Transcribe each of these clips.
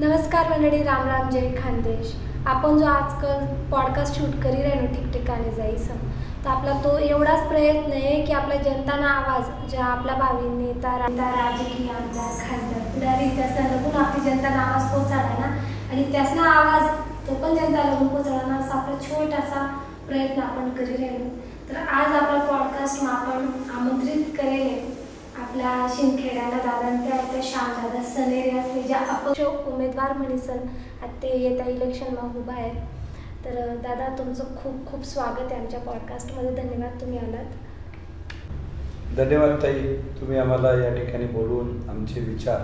नमस्कार मंडळी, राम राम, जय खानदेश. आपण जो आजकाल पॉडकास्ट शूट करी राहिलो ठिकठिकाणी जायचं, तर आपला तो एवढाच प्रयत्न आहे की आपल्या जनताना आवाज ज्या आपल्या भावी नेता राजकीय आमदार खासदार पुढारी त्याचा लगून आपली जनताना आवाज पोहोचायला ना, आणि त्याचा आवाज तो पण जनता लगून पोहोचला ना, असा आपला छोटासा प्रयत्न आपण करी राहिलो. तर आज आपला पॉडकास्ट आपण आमंत्रित करेल आपल्या शिंदखेड्याला दादा श्यामदादा सनेरे असले ज्या अपक्ष उमेदवार म्हणीसन ते येत्या इलेक्शनमा उभा आहेत. तर दादा, तुमचं खूप खूप स्वागत आहे आमच्या पॉडकास्टमध्ये. धन्यवाद तुम्ही आलात. धन्यवाद ताई, तुम्ही आम्हाला या ठिकाणी बोलून आमचे विचार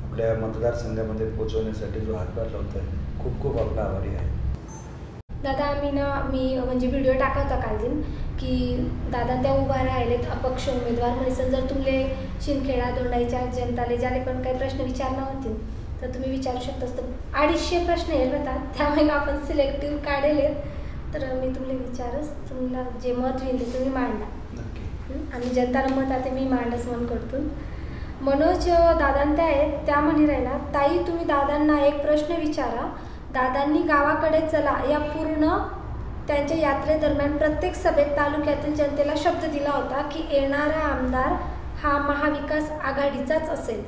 आपल्या मतदारसंघामध्ये पोहोचवण्यासाठी जो हातभार लावत आहे, खूप खूप आपला आभारी आहे. दादा, मी म्हणजे व्हिडिओ टाकवता काल दिन की दादा त्या उभा राहिलेत अपक्ष उमेदवार म्हणून. जर तुमले शिंदखेडा दोंडाईच्या जनताले ज्याले पण काही प्रश्न विचारणार होतील तर तुम्ही विचारू शकता. तर 250 प्रश्न येतात, त्यामुळे आपण सिलेक्टिव्ह काढले. तर मी तुम्हाला विचारच, तुम्हाला जे मत होईल ते तुम्ही मांडा. आणि जनताला मत आता मी मांडच म्हणून करतो. मनोज दादांत्या आहेत, त्या म्हणी राहिला, ताई तुम्ही दादांना एक प्रश्न विचारा. दादांनी गावाकडे चला या पूर्ण त्यांच्या यात्रेदरम्यान प्रत्येक सभेत तालुक्यातील जनतेला शब्द दिला होता की येणारा आमदार हा महाविकास आघाडीचाच असेल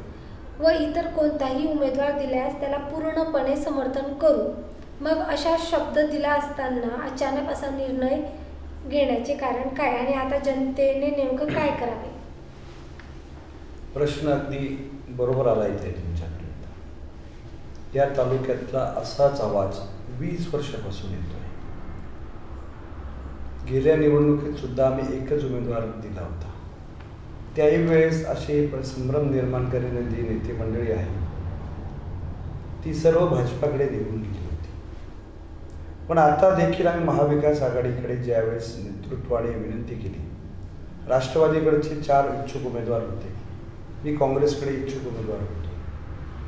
व इतर कोणताही उमेदवार दिल्यास त्याला पूर्णपणे समर्थन करू. मग अशा शब्द दिला असताना अचानक असा निर्णय घेण्याचे कारण काय, आणि आता जनतेने नेमकं काय करावे? प्रश्न अगदी बरोबर आला इथे तुमच्याकडे. या तालुक्यातला असाच आवाज 20 वर्षापासून येतोय. गेल्या निवडणुकीत सुद्धा आम्ही एकच उमेदवार दिला होता. त्याही वेळेस असे संभ्रम निर्माण करणारी नेते मंडळी आहे ती सर्व भाजपाकडे निघून गेली होती. पण आता देखील आम्ही महाविकास आघाडीकडे ज्यावेळेस नेतृत्वाने विनंती केली, राष्ट्रवादीकडचे 4 इच्छुक उमेदवार होते, मी काँग्रेसकडे इच्छुक उमेदवार होतो.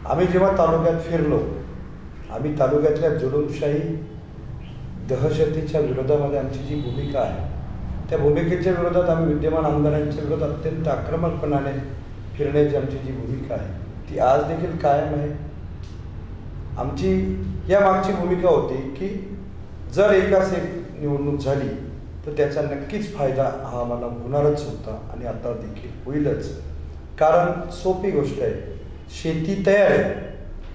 आम्ही जेव्हा तालुक्यात फिरलो, आम्ही तालुक्यातल्या जुलूमशाही दहशतीच्या विरोधामध्ये आमची जी भूमिका आहे, त्या भूमिकेच्या विरोधात आम्ही विद्यमान आमदारांच्या विरोधात अत्यंत आक्रमकपणाने फिरण्याची आमची जी भूमिका आहे ती आज देखील कायम आहे. आमची या मागची भूमिका होती की जर एकाच एक निवडणूक झाली तर त्याचा नक्कीच फायदा हा आम्हाला होणारच होता आणि आता देखील होईलच. कारण सोपी गोष्ट आहे, शेती तयार आहे,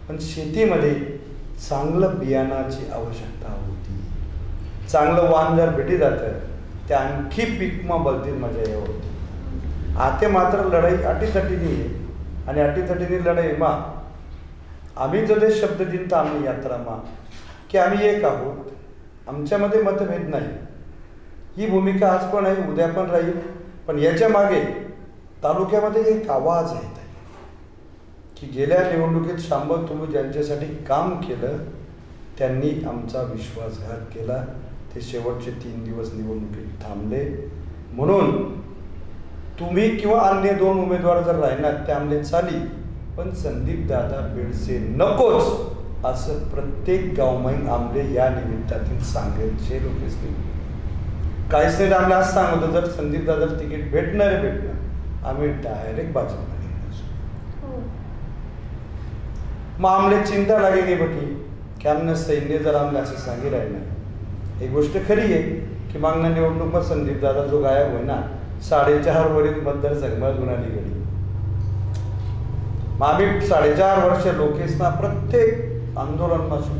पण शेतीमध्ये चांगलं बियाणाची आवश्यकता होती. चांगलं वाण जर भेटी जातं त्या आणखी पीकमा बलतील मजा या होती. आता मात्र लढाई अटीतटीने आहे, आणि अटीतटीने लढाई मा आम्ही जर शब्द दिन तर आम्ही यात्रा मा की आम्ही एक आहोत, आमच्यामध्ये मतभेद नाही. ही भूमिका आज पण आहे, उद्या पण राहील. पण याच्या मागे तालुक्यामध्ये एक आवाज आहे की गेल्या निवडणुकीत शांबळ तुम्ही ज्यांच्यासाठी काम केलं त्यांनी आमचा विश्वासघात केला. ते शेवटचे 3 दिवस निवडणुकीत थांबले. म्हणून तुम्ही किंवा अन्य 2 उमेदवार जर राहणार ते आमले चाली, पण संदीप दादा बेडसे नकोच असं प्रत्येक गावमाईन आमले या निमित्तातील सांगायचे लोक असतील. काहीच नाही आमला असं सांगतो, जर संदीप दादा तिकीट भेटणार आम्ही डायरेक्ट भाजपला मग आमले चिंता लागेली बटी की आमनं सैन्य जर आमले असं सांगी राहिलं. एक गोष्ट खरी आहे की मागण्या निवडणूक संदीप दादा जो गायब होय ना, 4.5 वरील मतदारसंघात गुन्हाली गेली. मग आम्ही 4.5 वर्ष लोकेशना प्रत्येक आंदोलनापासून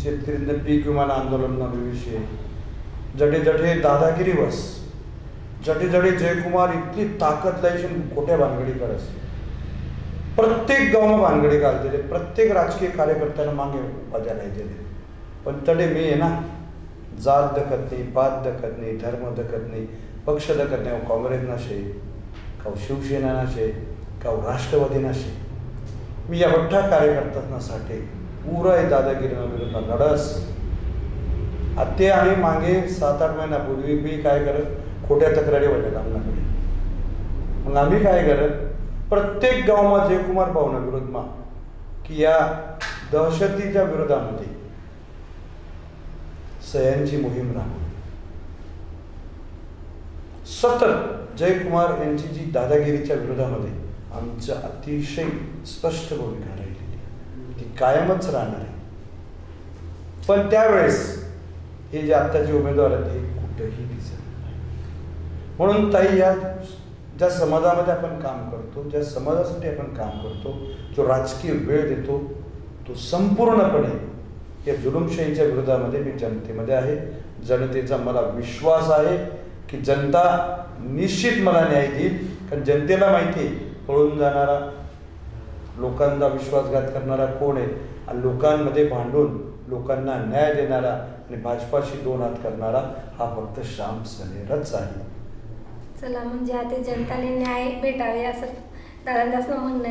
शेतकरी पीक विमा आंदोलन विषय जडे जडे दादागिरी बस जडे जडे जयकुमार इतकी ताकद लायची खोट्या भानगडी करस. प्रत्येक गावमा भानगडी घालते, प्रत्येक राजकीय कार्यकर्त्यांना मागे उपाध्या दिले. पण तडे मी आहे ना, जात दखत नाही, पात दखत नाही, धर्म दखत नाही, पक्ष दखत नाही. काँग्रेस नशे का शिवसेना नशे का राष्ट्रवादी नशे, मी या मोठ्या कार्यकर्त्यांसाठी पुरा दादागिरी विरुद्ध लढस. ते आम्ही मागे 7-8 महिन्यापूर्वी मी काय करत, खोट्या तक्रारी वाटत आमच्याकडे. मग आम्ही काय करत, प्रत्येक गावमा जयकुमार भावना विरोधमा की या दहशतीच्या विरोधामध्ये सह्यांची मोहीम राहणार. सतत जयकुमार यांची जी दादागिरीच्या विरोधामध्ये आमचं अतिशय स्पष्ट भूमिका राहिलेली. ती कायमच राहणार आहे. पण त्यावेळेस हे जे आत्ताचे उमेदवार आहेत हे कुठेही दिसत नाही. म्हणून ताई, या ज्या समाजामध्ये आपण काम करतो, ज्या समाजासाठी आपण काम करतो, जो राजकीय वेळ देतो, तो संपूर्णपणे या जुलुमशाहीच्या विरोधामध्ये मी जनतेमध्ये आहे. जनतेचा मला विश्वास आहे की जनता निश्चित मला न्याय देईल. कारण जनतेला माहिती आहे पळून जाणारा, लोकांचा विश्वासघात करणारा कोण आहे, आणि लोकांमध्ये भांडून लोकांना न्याय देणारा आणि भाजपाशी 2 हात करणारा हा फक्त श्याम सनेरच आहे. चला, म्हणजे आता जनताने न्याय भेटावे असं दादांचं म्हणणं आहे.